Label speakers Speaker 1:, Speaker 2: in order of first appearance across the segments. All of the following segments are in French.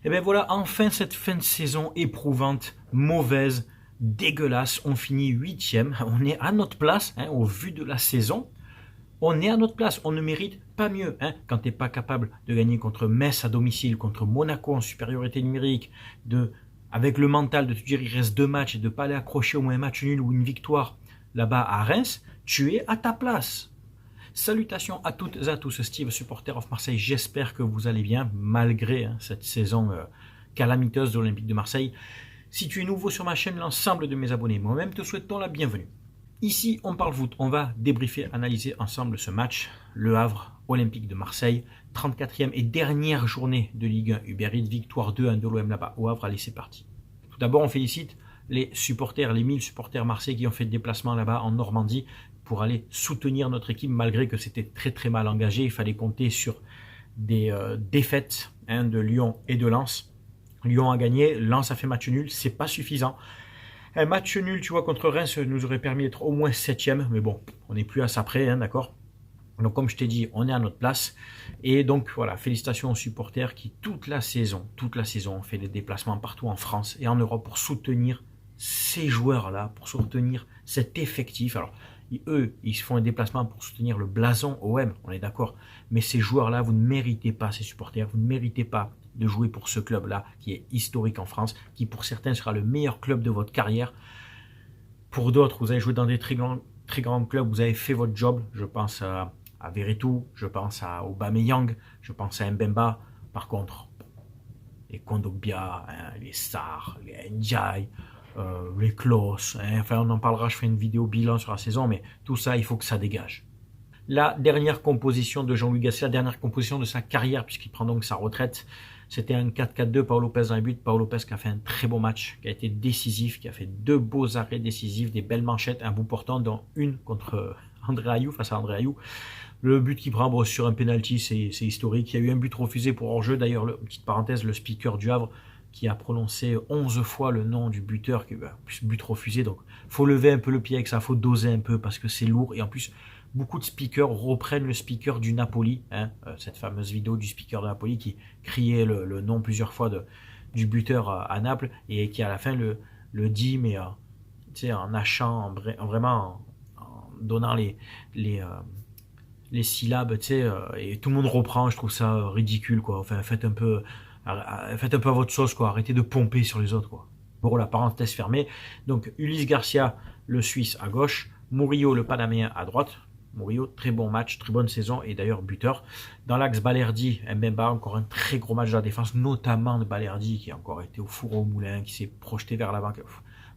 Speaker 1: Et bien voilà, enfin cette fin de saison éprouvante, mauvaise, dégueulasse. On finit 8e, on est à notre place, au vu de la saison. On est à notre place, on ne mérite pas mieux. Quand tu n'es pas capable de gagner contre Metz à domicile, contre Monaco en supériorité numérique, avec le mental de te dire il reste 2 matchs et de ne pas aller accrocher au moins un match nul ou une victoire là-bas à Reims, tu es à ta place. Salutations à toutes et à tous, Steve, supporter of Marseille. J'espère que vous allez bien malgré cette saison calamiteuse de l'Olympique de Marseille. Si tu es nouveau sur ma chaîne, l'ensemble de mes abonnés, moi-même te souhaitons la bienvenue. Ici, on parle foot. On va débriefer, analyser ensemble ce match. Le Havre, Olympique de Marseille, 34e et dernière journée de Ligue 1 Uber Eats, victoire 2-1 de l'OM là-bas au Havre. Allez, c'est parti. Tout d'abord, on félicite les supporters, les 1000 supporters marseillais qui ont fait le déplacement là-bas en Normandie pour aller soutenir notre équipe malgré que c'était très très mal engagé. Il fallait compter sur des défaites de Lyon et de Lens. Lyon a gagné, Lens a fait match nul, c'est pas suffisant. Un match nul, tu vois, contre Reims nous aurait permis d'être au moins 7e, mais bon, on n'est plus à ça près, d'accord. Donc comme je t'ai dit, on est à notre place. Et donc voilà, félicitations aux supporters qui toute la saison, ont fait des déplacements partout en France et en Europe pour soutenir ces joueurs-là, pour soutenir cet effectif. Alors, eux, ils se font un déplacement pour soutenir le blason OM, on est d'accord. Mais ces joueurs-là, vous ne méritez pas, ces supporters, vous ne méritez pas de jouer pour ce club-là, qui est historique en France, qui pour certains sera le meilleur club de votre carrière. Pour d'autres, vous avez joué dans des très grands clubs, vous avez fait votre job. Je pense à Veretout, je pense à Aubameyang, je pense à Mbemba. Par contre, les Kondogbia, les Sarr, les Ndiaye, les Klose, enfin on en parlera, je ferai une vidéo bilan sur la saison, mais tout ça, il faut que ça dégage. La dernière composition de Jean-Louis Gasset, la dernière composition de sa carrière, puisqu'il prend donc sa retraite, c'était un 4-4-2, Pau Lopez dans les buts. Pau Lopez qui a fait un très beau match, qui a été décisif, qui a fait 2 beaux arrêts décisifs, des belles manchettes, un bout portant, dont une contre André Ayou, face à André Ayou. Le but qu'il prend sur un penalty, c'est historique. Il y a eu un but refusé pour hors-jeu. D'ailleurs, petite parenthèse, le speaker du Havre qui a prononcé 11 fois le nom du buteur, plus but refusé. Donc, faut lever un peu le pied avec ça, faut doser un peu parce que c'est lourd. Et en plus, beaucoup de speakers reprennent le speaker du Napoli, cette fameuse vidéo du speaker de Napoli qui criait le nom plusieurs fois du buteur à Naples et qui à la fin le dit, mais en hachant, vraiment en donnant les syllabes, et tout le monde reprend. Je trouve ça ridicule, quoi. Enfin, faites un peu à votre sauce, quoi. Arrêtez de pomper sur les autres, quoi. Bon, la parenthèse fermée. Donc, Ulysse Garcia, le Suisse, à gauche. Murillo, le Panaméen, à droite. Murillo, très bon match, très bonne saison et d'ailleurs buteur. Dans l'axe Balerdi, Mbemba, encore un très gros match de la défense, notamment de Balerdi qui a encore été au four au moulin, qui s'est projeté vers l'avant.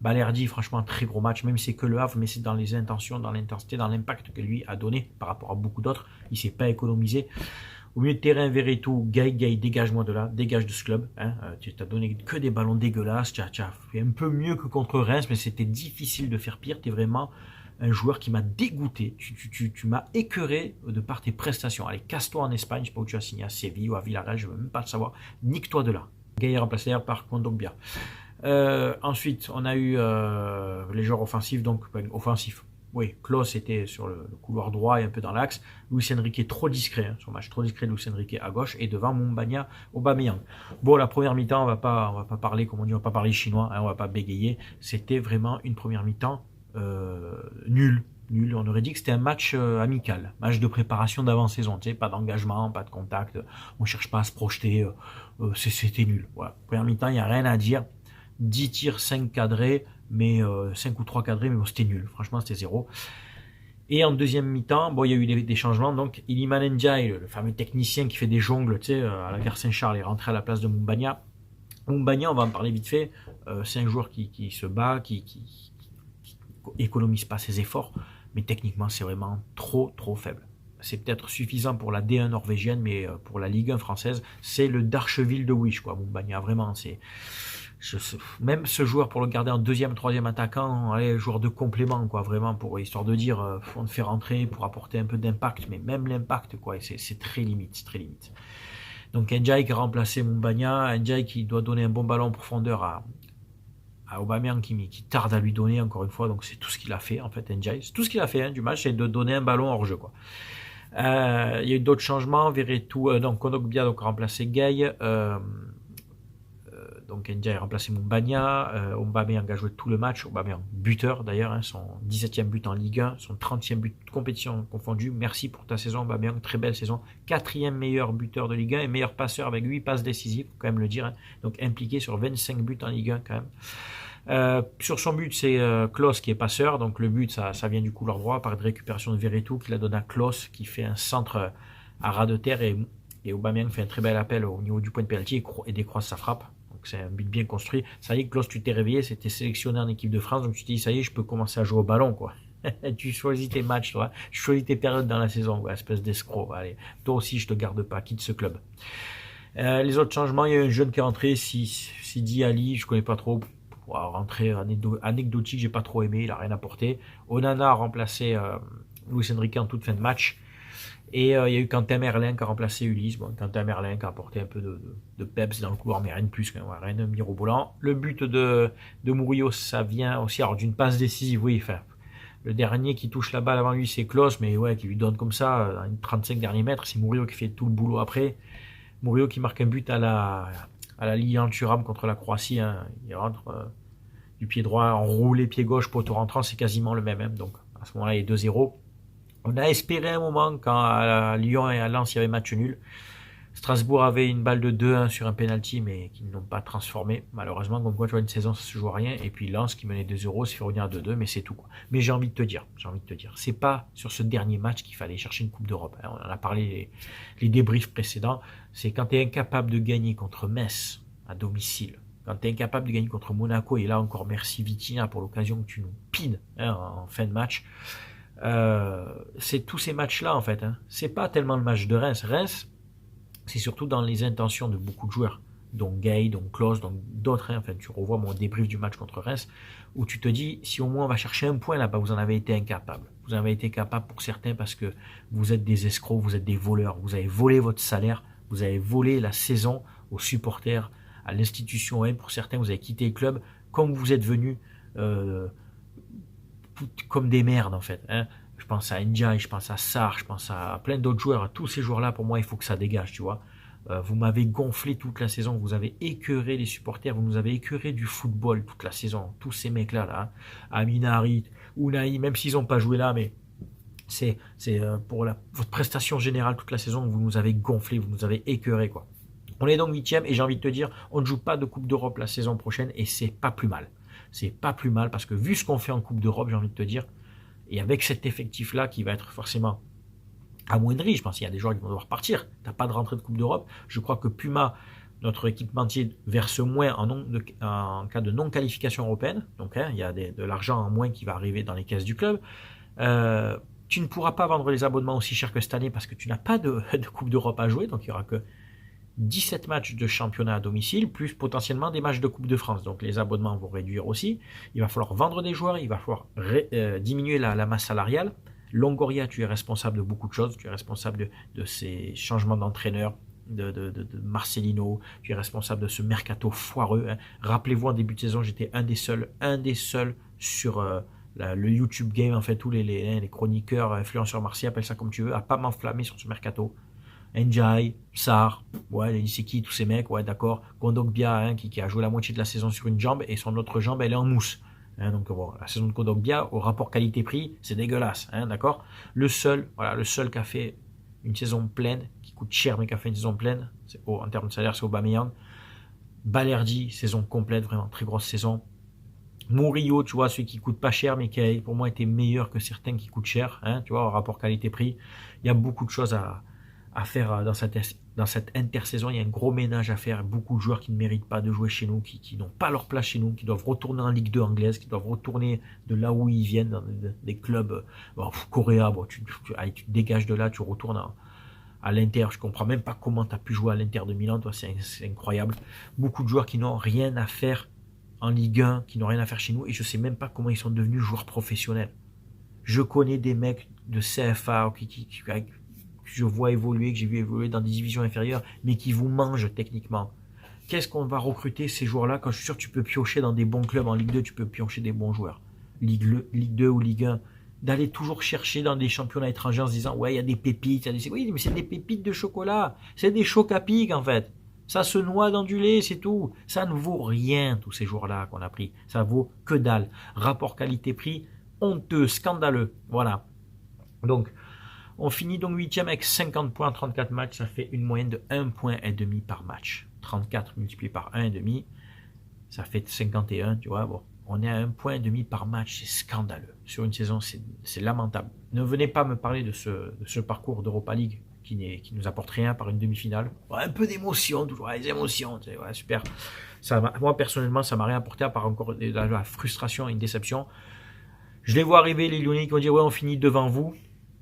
Speaker 1: Balerdi, franchement, très gros match, même si c'est que le Havre, mais c'est dans les intentions, dans l'intensité, dans l'impact que lui a donné par rapport à beaucoup d'autres. Il ne s'est pas économisé. Au milieu de terrain, Veretout, Gaï, dégage-moi de là, dégage de ce club. Tu t'as donné que des ballons dégueulasses, tu as fait un peu mieux que contre Reims, mais c'était difficile de faire pire. Tu es vraiment un joueur qui m'a dégoûté, tu m'as écœuré de par tes prestations. Allez, casse-toi en Espagne, je ne sais pas où tu as signé, à Séville ou à Villarreal, je ne veux même pas le savoir. Nique-toi de là. Gaïa remplacé par Kondogbia. Ensuite, on a eu les joueurs offensifs, donc offensifs. Oui, Klose était sur le couloir droit et un peu dans l'axe. Luis Enrique trop discret, son match trop discret de Luis Enrique à gauche et devant Mumbagna, Aubameyang. Bon, la première mi-temps, on va pas parler, comme on dit, on va pas parler chinois, on va pas bégayer. C'était vraiment une première mi-temps nul. On aurait dit que c'était un match amical, match de préparation d'avant-saison, pas d'engagement, pas de contact, on cherche pas à se projeter, c'était nul. Voilà. Première mi-temps, il n'y a rien à dire. 10 tirs, 5 cadrés, mais 5 ou 3 cadrés, mais bon, c'était nul. Franchement, c'était 0. Et en deuxième mi-temps, bon, il y a eu des changements. Donc, Iliman Ndiaye, le fameux technicien qui fait des jongles, à la gare Saint-Charles, est rentré à la place de Mumbagna. Mumbagna, on va en parler vite fait. C'est un joueur qui se bat, qui économise pas ses efforts, mais techniquement, c'est vraiment trop faible. C'est peut-être suffisant pour la D1 norvégienne, mais pour la Ligue 1 française, c'est le Darcheville de Wish, quoi. Mumbagna, vraiment, même ce joueur, pour le garder en deuxième, troisième attaquant, joueur de complément, quoi, vraiment, histoire de dire, on te fait rentrer pour apporter un peu d'impact, mais même l'impact, quoi, c'est très limite, Donc Ndiaye qui a remplacé Mumbagna, Ndiaye qui doit donner un bon ballon en profondeur à Aubameyang qui tarde à lui donner, encore une fois, donc c'est tout ce qu'il a fait, en fait, Ndiaye. C'est tout ce qu'il a fait du match, c'est de donner un ballon hors jeu, quoi. Il y a eu d'autres changements, Veretout, Kondogbia, donc remplacé Gaï, Donc Ndiaye a remplacé Moumbagna, Aubameyang a joué tout le match, Aubameyang buteur d'ailleurs, hein, son 17e but en Ligue 1, son 30e but de compétition confondue. Merci pour ta saison Aubameyang, très belle saison. 4e meilleur buteur de Ligue 1 et meilleur passeur avec 8 passes décisives, faut quand même le dire. Hein. Donc impliqué sur 25 buts en Ligue 1 quand même. Sur son but, c'est Klose qui est passeur, donc le but ça vient du couloir droit par une récupération de Veretout qui la donne à Klose qui fait un centre à ras de terre et Aubameyang fait un très bel appel au niveau du point de pénalty et décroise sa frappe. Donc c'est un but bien construit. Ça y est, Klose, tu t'es réveillé, c'était sélectionné en équipe de France, donc tu te dis ça y est, je peux commencer à jouer au ballon quoi. Tu choisis tes matchs, toi. Tu choisis tes périodes dans la saison, quoi, espèce d'escroc. Allez, toi aussi, je te garde pas, quitte ce club. Les autres changements, il y a un jeune qui est rentré, Sidi Ali, je connais pas trop. Rentrée anecdotique, j'ai pas trop aimé, il a rien apporté. Onana a remplacé Luis Enrique en toute fin de match. Et il y a eu Quentin Merlin qui a remplacé Ulysse. Bon, Quentin Merlin qui a apporté un peu de peps dans le couloir, mais rien de plus, rien de mirobolant. Le but de Murillo, ça vient aussi d'une passe décisive, oui. Enfin, le dernier qui touche la balle avant lui, c'est Klose, mais ouais, qui lui donne comme ça, dans les 35 derniers mètres. C'est Murillo qui fait tout le boulot après. Murillo qui marque un but à la Lilian Thuram contre la Croatie. Hein. Il rentre du pied droit, enroulé pied gauche, poteau rentrant, c'est quasiment le même. Hein. Donc à ce moment-là, il est 2-0. On a espéré un moment quand à Lyon et à Lens il y avait match nul. Strasbourg avait une balle de 2-1 sur un penalty mais qui n'ont pas transformé. Malheureusement, comme quoi tu vois une saison ça se joue à rien. Et puis Lens qui menait 2-0 s'est fait revenir à 2-2, mais c'est tout. Quoi. Mais j'ai envie de te dire, c'est pas sur ce dernier match qu'il fallait chercher une Coupe d'Europe. On en a parlé les débriefs précédents. C'est quand tu es incapable de gagner contre Metz à domicile. Quand tu es incapable de gagner contre Monaco, et là encore merci Vitinha pour l'occasion que tu nous pines en fin de match. C'est tous ces matchs-là en fait. Hein. C'est pas tellement le match de Reims. Reims, c'est surtout dans les intentions de beaucoup de joueurs, dont Gay, dont Klose, dont d'autres. Hein. Enfin, tu revois mon débrief du match contre Reims, où tu te dis, si au moins on va chercher un point là-bas, vous en avez été incapable. Vous en avez été capable pour certains parce que vous êtes des escrocs, vous êtes des voleurs, vous avez volé votre salaire, vous avez volé la saison aux supporters, à l'institution OM. Pour certains, vous avez quitté le club comme vous êtes venus comme des merdes en fait. Hein. Je pense à Ndiaye, je pense à Sarr, je pense à plein d'autres joueurs. Tous ces joueurs-là, pour moi, il faut que ça dégage, tu vois. Vous m'avez gonflé toute la saison, vous avez écœuré les supporters, vous nous avez écœuré du football toute la saison. Tous ces mecs-là, là, hein. Amin Harit, Unai, même s'ils n'ont pas joué là, mais c'est pour votre prestation générale toute la saison, vous nous avez gonflé, vous nous avez écœuré, quoi. On est donc 8e et j'ai envie de te dire, on ne joue pas de Coupe d'Europe la saison prochaine et c'est pas plus mal. C'est pas plus mal parce que vu ce qu'on fait en Coupe d'Europe, j'ai envie de te dire, et avec cet effectif-là qui va être forcément amoindri, je pense qu'il y a des joueurs qui vont devoir partir. Tu n'as pas de rentrée de Coupe d'Europe. Je crois que Puma, notre équipementier, verse moins en cas de non-qualification européenne. Donc hein, il y a de l'argent en moins qui va arriver dans les caisses du club. Tu ne pourras pas vendre les abonnements aussi cher que cette année parce que tu n'as pas de Coupe d'Europe à jouer. Donc il n'y aura que 17 matchs de championnat à domicile, plus potentiellement des matchs de Coupe de France. Donc les abonnements vont réduire aussi. Il va falloir vendre des joueurs, il va falloir diminuer la masse salariale. Longoria, tu es responsable de beaucoup de choses. Tu es responsable de ces changements d'entraîneur, de Marcelino. Tu es responsable de ce mercato foireux. Hein. Rappelez-vous, en début de saison, j'étais un des seuls sur le YouTube Game, en fait, tous les chroniqueurs, influenceurs marseillais, appelle ça comme tu veux, à pas m'enflammer sur ce mercato. Ndiaye, Sarr, ouais, c'est qui tous ces mecs, ouais, d'accord. Kondogbia, hein, qui a joué la moitié de la saison sur une jambe et son autre jambe, elle est en mousse. Hein, donc, bon, la saison de Kondogbia, au rapport qualité-prix, c'est dégueulasse, hein, d'accord. Le seul qui a fait une saison pleine, qui coûte cher, mais qui a fait une saison pleine, en termes de salaire, c'est Aubameyang. Balerdi, saison complète, vraiment très grosse saison. Murillo, tu vois, celui qui coûte pas cher, mais qui a pour moi été meilleur que certains qui coûtent cher, hein, tu vois, au rapport qualité-prix. Il y a beaucoup de choses à faire dans cette intersaison. Il y a un gros ménage à faire. Beaucoup de joueurs qui ne méritent pas de jouer chez nous, qui n'ont pas leur place chez nous, qui doivent retourner en Ligue 2 anglaise, qui doivent retourner de là où ils viennent, dans des clubs coréens. Bon, tu te dégages de là, tu retournes à l'Inter. Je comprends même pas comment tu as pu jouer à l'Inter de Milan. Toi, c'est incroyable. Beaucoup de joueurs qui n'ont rien à faire en Ligue 1, qui n'ont rien à faire chez nous, et je sais même pas comment ils sont devenus joueurs professionnels. Je connais des mecs de CFA que je vois évoluer, que j'ai vu évoluer dans des divisions inférieures, mais qui vous mangent techniquement. Qu'est-ce qu'on va recruter ces joueurs-là quand je suis sûr que tu peux piocher dans des bons clubs en Ligue 2, tu peux piocher des bons joueurs. Ligue 2 ou Ligue 1, d'aller toujours chercher dans des championnats étrangers en se disant ouais, il y a des pépites, oui, mais c'est des pépites de chocolat, c'est des chocs à pic en fait. Ça se noie dans du lait, c'est tout. Ça ne vaut rien, tous ces jours-là qu'on a pris. Ça vaut que dalle. Rapport qualité-prix, honteux, scandaleux. Voilà. Donc, on finit donc 8e avec 50 points, 34 matchs. Ça fait une moyenne de 1,5 point par match. 34 multiplié par 1,5, ça fait 51, tu vois. Bon, on est à 1,5 point par match. C'est scandaleux. Sur une saison, c'est lamentable. Ne venez pas me parler de ce parcours d'Europa League qui nous apporte rien par une demi-finale. Ouais, un peu d'émotion, toujours des émotions, ouais, super. Moi, personnellement, ça m'a rien apporté à part encore de la frustration et une déception. Je les vois arriver, les Lyonnais qui vont dire, ouais, on finit devant vous.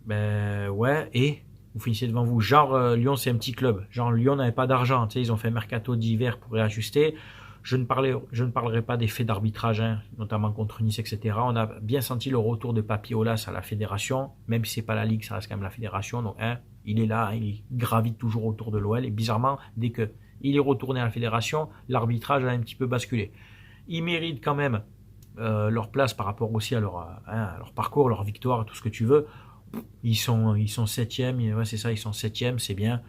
Speaker 1: Ben ouais, et vous finissez devant vous. Genre, Lyon, c'est un petit club. Genre, Lyon n'avait pas d'argent. Tu sais, ils ont fait un mercato d'hiver pour réajuster. Je ne parlerai pas des faits d'arbitrage, hein, notamment contre Nice, etc. On a bien senti le retour de Papiolas à la fédération, même si c'est pas la Ligue, ça reste quand même la fédération. Donc, il est là, il gravite toujours autour de l'OL. Et bizarrement, dès que il est retourné à la fédération, l'arbitrage a un petit peu basculé. Ils méritent quand même leur place par rapport aussi à leur parcours, leur victoire, tout ce que tu veux. Ils sont 7e, ouais, c'est ça, ils sont 7e, c'est bien.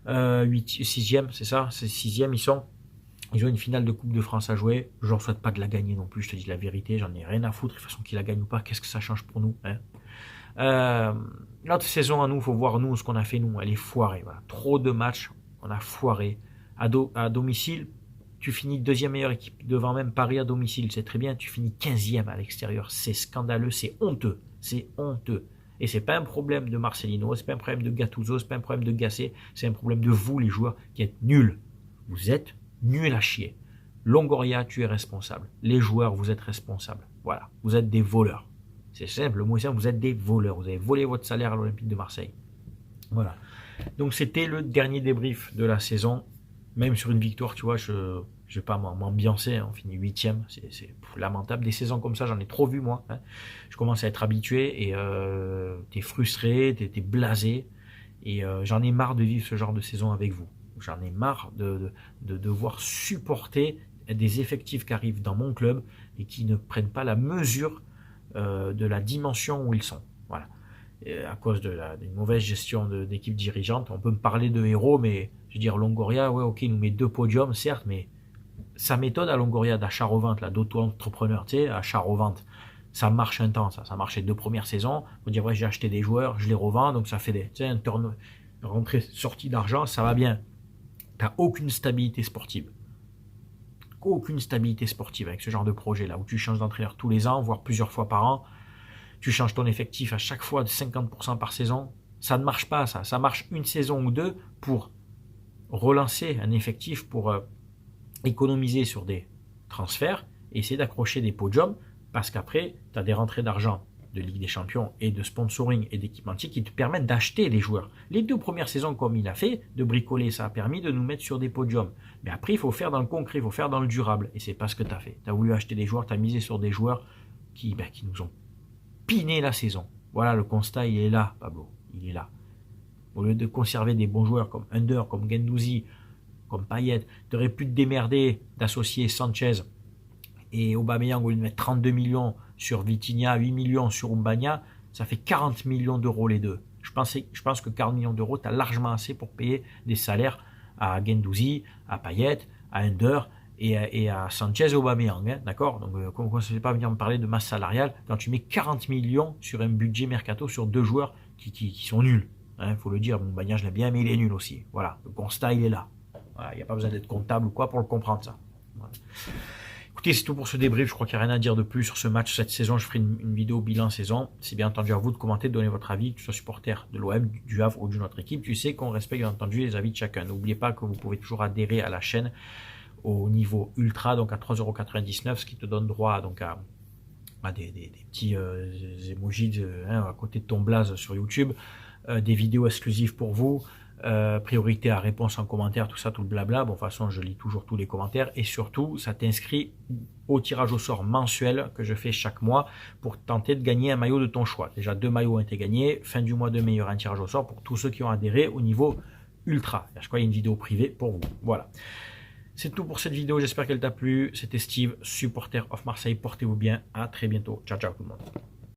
Speaker 1: 6e, c'est ça, c'est 6e, ils ont une finale de Coupe de France à jouer. Je leur souhaite pas de la gagner non plus, je te dis la vérité, j'en ai rien à foutre. De toute façon, qu'ils la gagnent ou pas, qu'est-ce que ça change pour nous, hein. Notre saison à nous, il faut voir nous ce qu'on a fait nous, elle est foirée. Voilà. Trop de matchs, on a foiré. À domicile, tu finis deuxième meilleure équipe devant même Paris à domicile, c'est très bien. Tu finis 15e à l'extérieur, c'est scandaleux, c'est honteux, c'est honteux. Et c'est pas un problème de Marcelino, c'est pas un problème de Gattuso, c'est pas un problème de Gasset, c'est un problème de vous les joueurs qui êtes nuls. Vous êtes nuls à chier. Longoria, tu es responsable. Les joueurs, vous êtes responsables. Voilà, vous êtes des voleurs. C'est simple, le mot est simple, vous êtes des voleurs. Vous avez volé votre salaire à l'Olympique de Marseille. Voilà. Donc c'était le dernier débrief de la saison. Même sur une victoire, tu vois, je ne vais pas m'ambiancer. On finit 8e, c'est lamentable. Des saisons comme ça, j'en ai trop vu moi. Hein. Je commence à être habitué et t'es frustré, t'es blasé. Et j'en ai marre de vivre ce genre de saison avec vous. J'en ai marre de devoir supporter des effectifs qui arrivent dans mon club et qui ne prennent pas la mesure de la dimension où ils sont. Voilà. Et à cause d'une mauvaise gestion d'équipe dirigeante, on peut me parler de héros, mais je veux dire, Longoria, ouais, ok, il nous met 2 podiums, certes, mais sa méthode à Longoria d'achat-revente, d'auto-entrepreneur, tu sais, achat-revente, ça marche un temps, ça marche les 2 premières saisons. On dit, ouais, j'ai acheté des joueurs, je les revends, donc ça fait un rentrée-sortie d'argent, ça va bien. T'as aucune stabilité sportive. Aucune stabilité sportive avec ce genre de projet là où tu changes d'entraîneur tous les ans, voire plusieurs fois par an. Tu changes ton effectif à chaque fois de 50% par saison. Ça ne marche pas, ça. Ça marche une saison ou deux pour relancer un effectif, pour économiser sur des transferts, et essayer d'accrocher des podiums, parce qu'après, tu as des rentrées d'argent de Ligue des Champions et de sponsoring et d'équipementier qui te permettent d'acheter des joueurs. Les 2 premières saisons, comme il a fait, de bricoler, ça a permis de nous mettre sur des podiums. Mais après, il faut faire dans le concret, il faut faire dans le durable. Et c'est pas ce que tu as fait. Tu as voulu acheter des joueurs, tu as misé sur des joueurs qui nous ont piné la saison. Voilà, le constat, il est là, Pablo. Il est là. Au lieu de conserver des bons joueurs comme Under, comme Guendouzi, comme Payet, tu aurais pu te démerder d'associer Sanchez et Aubameyang au lieu de mettre 32 millions sur Vitinha, 8 millions sur Umbagna, ça fait 40 millions d'euros les deux. Je pense que 40 millions d'euros, tu as largement assez pour payer des salaires à Guendouzi, à Payet, à Under et à Sanchez et Aubameyang. Hein, d'accord. Donc, comment on ne sait pas venir me parler de masse salariale quand tu mets 40 millions sur un budget mercato sur 2 joueurs qui sont nuls. Il faut le dire, Umbagna, je l'aime bien, mais il est nul aussi. Voilà, le constat, il est là. Il n'y a pas besoin d'être comptable ou quoi pour le comprendre, ça. Voilà. Écoutez, c'est tout pour ce débrief. Je crois qu'il n'y a rien à dire de plus sur ce match cette saison. Je ferai une vidéo bilan saison. C'est bien entendu à vous de commenter, de donner votre avis, que tu sois supporter de l'OM, du Havre ou d'une autre équipe. Tu sais qu'on respecte bien entendu les avis de chacun. N'oubliez pas que vous pouvez toujours adhérer à la chaîne au niveau ultra, donc à 3,99 €, ce qui te donne droit donc à des petits emojis à côté de ton blaze sur YouTube, des vidéos exclusives pour vous. Priorité à réponse en commentaire, tout ça, tout le blabla. Bon, de toute façon, je lis toujours tous les commentaires. Et surtout, ça t'inscrit au tirage au sort mensuel que je fais chaque mois pour tenter de gagner un maillot de ton choix. Déjà, 2 maillots ont été gagnés. Fin du mois de mai, il y aura un tirage au sort pour tous ceux qui ont adhéré au niveau ultra. Je crois qu'il y a une vidéo privée pour vous. Voilà. C'est tout pour cette vidéo. J'espère qu'elle t'a plu. C'était Steve, supporter of Marseille. Portez-vous bien. À très bientôt. Ciao, ciao tout le monde.